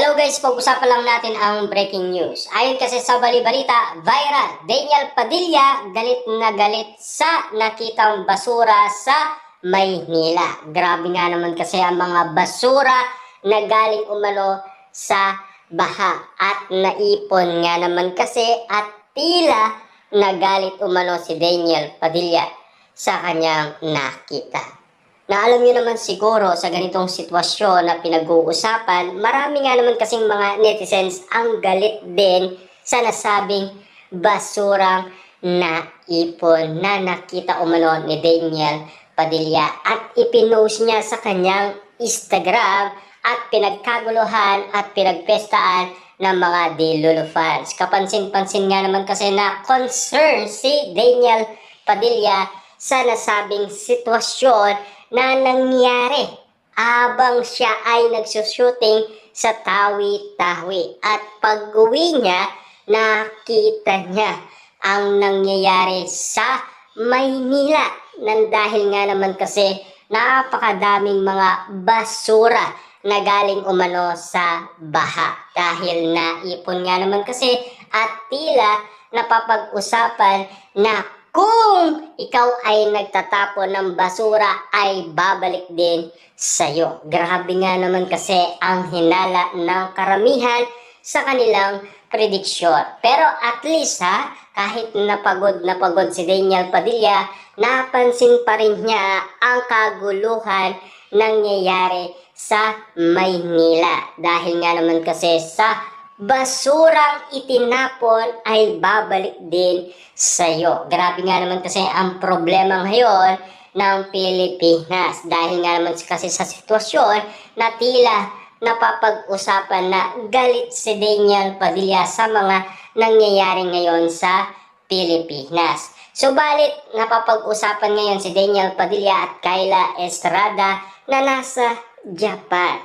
Hello guys, pag-usapan lang natin ang breaking news. Ayon kasi sa bali-balita, viral, Daniel Padilla galit na galit sa nakitang basura sa Maynila. Grabe nga naman kasi ang mga basura na galing umano sa baha at naipon nga naman kasi at tila nagalit umano si Daniel Padilla sa kanyang nakita. Na alam niyo naman siguro sa ganitong sitwasyon na pinag-uusapan, marami nga naman kasing mga netizens ang galit din sa nasabing basurang naipon na nakita umano ni Daniel Padilla at ipinost niya sa kanyang Instagram at pinagkaguluhan at pinagpestaan ng mga Dilulu fans. Kapansin-pansin nga naman kasi na concern si Daniel Padilla sa nasabing sitwasyon na nangyari habang siya ay nagsushooting sa Tawi-Tawi. At pag-uwi niya, nakita niya ang nangyayari sa Maynila. Nang dahil nga naman kasi napakadaming mga basura na galing umano sa baha. Dahil naipon nga naman kasi at tila napapag-usapan na kung ikaw ay nagtatapon ng basura ay babalik din sa'yo. Grabe nga naman kasi ang hinala ng karamihan sa kanilang prediksyon. Pero at least kahit na pagod si Daniel Padilla, napansin pa rin niya ang kaguluhan nangyayari sa Maynila. Dahil nga naman kasi sa basurang itinapon ay babalik din sa'yo. Grabe nga naman kasi ang problema ngayon ng Pilipinas. Dahil nga naman kasi sa sitwasyon na tila napapag-usapan na galit si Daniel Padilla sa mga nangyayari ngayon sa Pilipinas. Subalit, napapag-usapan ngayon si Daniel Padilla at Kyla Estrada na nasa Japan.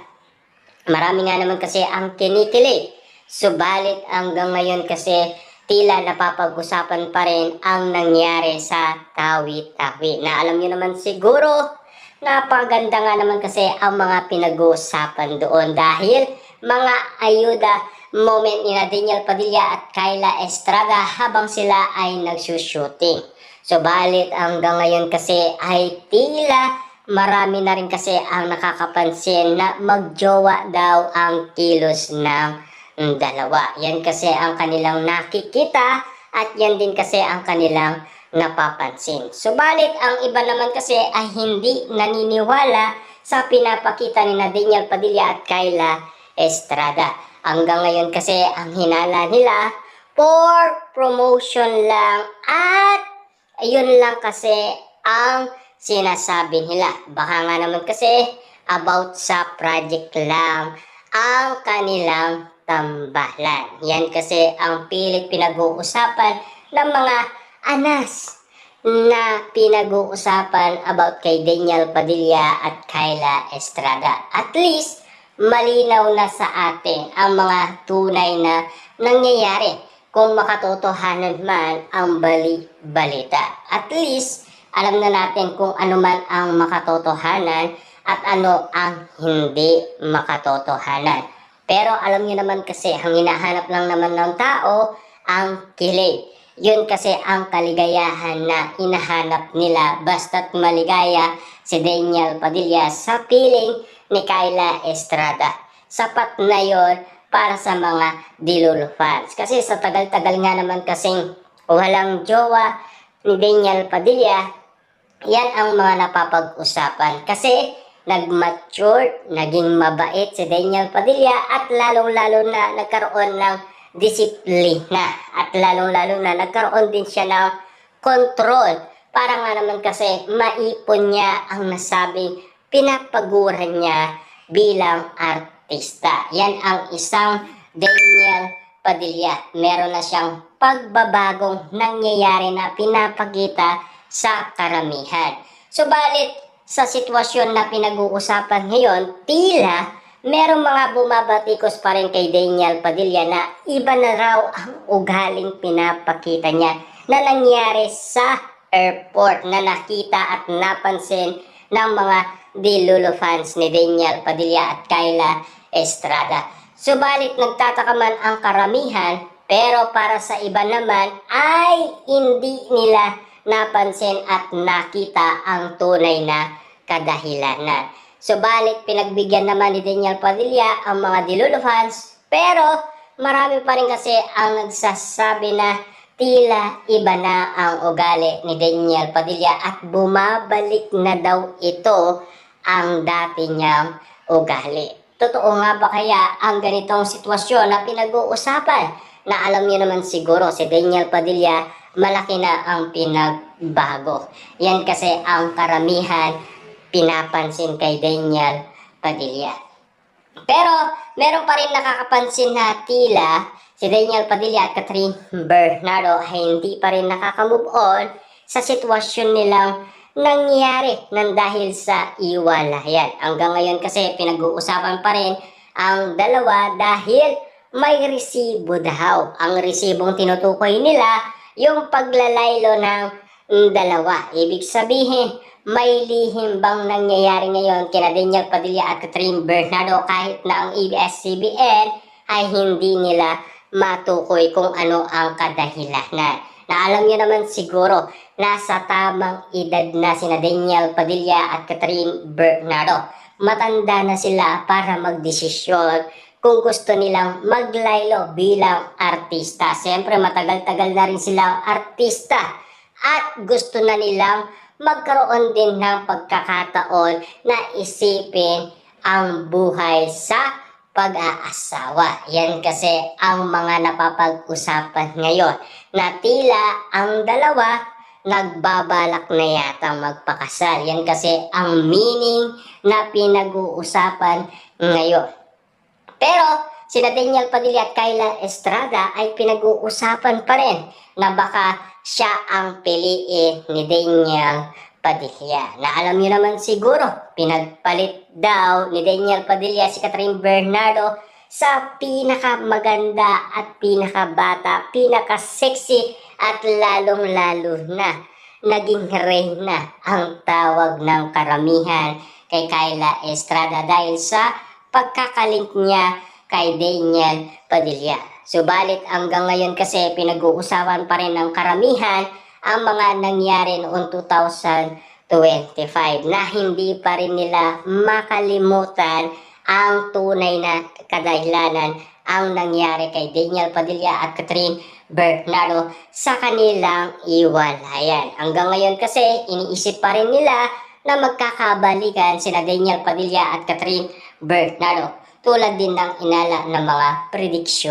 Marami nga naman kasi ang kinikilig. Subalit hanggang ngayon kasi tila napapag-usapan pa rin ang nangyari sa Tawi-Tawi. Na alam niyo naman siguro, napaganda nga naman kasi ang mga pinag-uusapan doon dahil mga ayuda moment ni Daniel Padilla at Kyla Estrada habang sila ay nagsushooting. Subalit hanggang ngayon kasi ay tila marami na rin kasi ang nakakapansin na magjowa daw ang kilos ng dalawa. Yan kasi ang kanilang nakikita at yan din kasi ang kanilang napapansin. Subalit ang iba naman kasi ay hindi naniniwala sa pinapakita ni Daniel Padilla at Kyla Estrada. Hanggang ngayon kasi ang hinala nila for promotion lang at ayun lang kasi ang sinasabi nila. Baka nga naman kasi about sa project lang ang kanilang tambalan. Yan kasi ang pilit pinag-uusapan ng mga anas na pinag-uusapan about kay Daniel Padilla at Kyla Estrada. At least, malinaw na sa atin ang mga tunay na nangyayari kung makatotohanan man ang bali-balita. At least, alam na natin kung ano man ang makatotohanan at ano ang hindi makatotohanan. Pero alam niyo naman kasi ang hinahanap lang naman ng tao ang kilig. Yun kasi ang kaligayahan na hinahanap nila basta't maligaya si Daniel Padilla sa piling ni Kyla Estrada. Sapat na yun para sa mga Dilulu fans. Kasi sa tagal-tagal nga naman kasing walang jowa ni Daniel Padilla, yan ang mga napapag-usapan. Kasi nag-mature, naging mabait si Daniel Padilla at lalong-lalo na nagkaroon ng disiplina at lalong-lalo na nagkaroon din siya ng control para nga naman kasi maipon niya ang nasabing pinapaguran niya bilang artista. Yan ang isang Daniel Padilla. Meron na siyang pagbabagong nangyayari na pinapakita sa karamihan. Subalit, sa sitwasyon na pinag-uusapan ngayon, tila merong mga bumabatikos pa rin kay Daniel Padilla na iba na raw ang ugaling pinapakita niya na nangyari sa airport na nakita at napansin ng mga Dilulu fans ni Daniel Padilla at Kyla Estrada. Subalit nagtataka man ang karamihan, pero para sa iba naman ay hindi nila napansin at nakita ang tunay na kadahilanan. Subalit pinagbigyan naman ni Daniel Padilla ang mga Dilolo fans, pero marami pa rin kasi ang nagsasabi na tila iba na ang ugali ni Daniel Padilla at bumabalik na daw ito ang dati niyang ugali. Totoo nga ba kaya ang ganitong sitwasyon na pinag-uusapan? Na alam niyo naman siguro si Daniel Padilla, malaki na ang pinagbago. Yan kasi ang karamihan pinapansin kay Daniel Padilla. Pero meron pa rin nakakapansin na tila si Daniel Padilla at Catherine Bernardo ay hindi pa rin nakaka-move on sa sitwasyon nilang nangyari nang dahil sa iwalayan. Hanggang ngayon kasi pinag-uusapan pa rin ang dalawa dahil may resibo daw. Ang resibong tinutukoy nila yung paglalaylo ng dalawa. Ibig sabihin, may lihim bang nangyayari ngayon kina Daniel Padilla at Catherine Bernardo kahit na ang ABS-CBN ay hindi nila matukoy kung ano ang kadahilanan. Na alam niyo naman siguro, nasa tamang edad na sina Daniel Padilla at Catherine Bernardo. Matanda na sila para magdesisyon kung gusto nilang maglaylo bilang artista. Siyempre matagal-tagal na rin silang artista at gusto na nilang magkaroon din ng pagkakataon na isipin ang buhay sa pag-aasawa. Yan kasi ang mga napapag-usapan ngayon na tila ang dalawa nagbabalak na yata magpakasal. Yan kasi ang meaning na pinag-uusapan ngayon. Pero sina Daniel Padilla at Kyla Estrada ay pinag-uusapan pa rin na baka siya ang piliin ni Daniel Padilla. Na alam niyo naman siguro, pinagpalit daw ni Daniel Padilla si Catherine Bernardo sa pinakamaganda at pinakabata, pinaka-sexy at lalong-lalo na naging reyna ang tawag ng karamihan kay Kyla Estrada dahil sa pagkakalink niya kay Daniel Padilla. Subalit hanggang ngayon kasi pinag-uusapan pa rin ng karamihan ang mga nangyari noong 2025 na hindi pa rin nila makalimutan ang tunay na kadahilanan ang nangyari kay Daniel Padilla at Catherine Bernardo sa kanilang iwalayan. Hanggang ngayon kasi iniisip pa rin nila na magkakabalikan sina Daniel Padilla at Catherine Bernardo tulad din ng inala ng mga prediksyon.